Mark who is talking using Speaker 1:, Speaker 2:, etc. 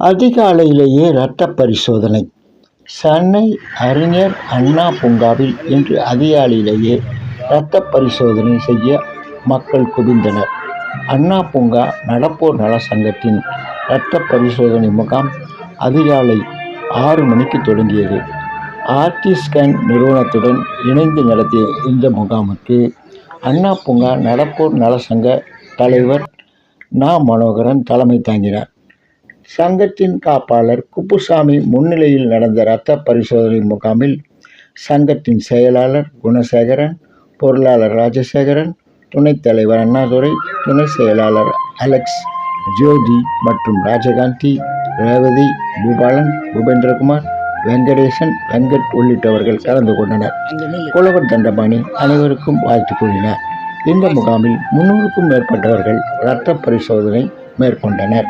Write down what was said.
Speaker 1: அதிகாலையிலேயே இரத்த பரிசோதனை. சென்னை அறிஞர் அண்ணா பூங்காவில் இன்று அதிகாலையிலேயே இரத்த பரிசோதனை செய்ய மக்கள் குவிந்தனர். அண்ணா பூங்கா நடப்போர் நல சங்கத்தின் இரத்த பரிசோதனை முகாம் அதிகாலை 6 மணிக்கு தொடங்கியது. ஆர்டி ஸ்கேன் நிறுவனத்துடன் இணைந்து நடத்திய இந்த முகாமுக்கு அண்ணா பூங்கா நடப்போர் நல சங்க தலைவர் நா. மனோகரன் தலைமை தாங்கினார். சங்கத்தின் காப்பாளர் குப்புசாமி முன்னிலையில் நடந்த இரத்த பரிசோதனை முகாமில் சங்கத்தின் செயலாளர் குணசேகரன், பொருளாளர் ராஜசேகரன், துணைத் தலைவர் அண்ணாதுரை, துணை செயலாளர் அலெக்ஸ், ஜோதி மற்றும் ராஜகாந்தி, ரேவதி, பூபாலன், பூபேந்திரகுமார், வெங்கடேசன், வெங்கட் உள்ளிட்டவர்கள் கலந்து கொண்டனர். புலவர் தண்டபாணி அனைவருக்கும் வாழ்த்து கூறினார். இந்த முகாமில் 300க்கும் மேற்பட்டவர்கள் இரத்த பரிசோதனை மேற்கொண்டனர்.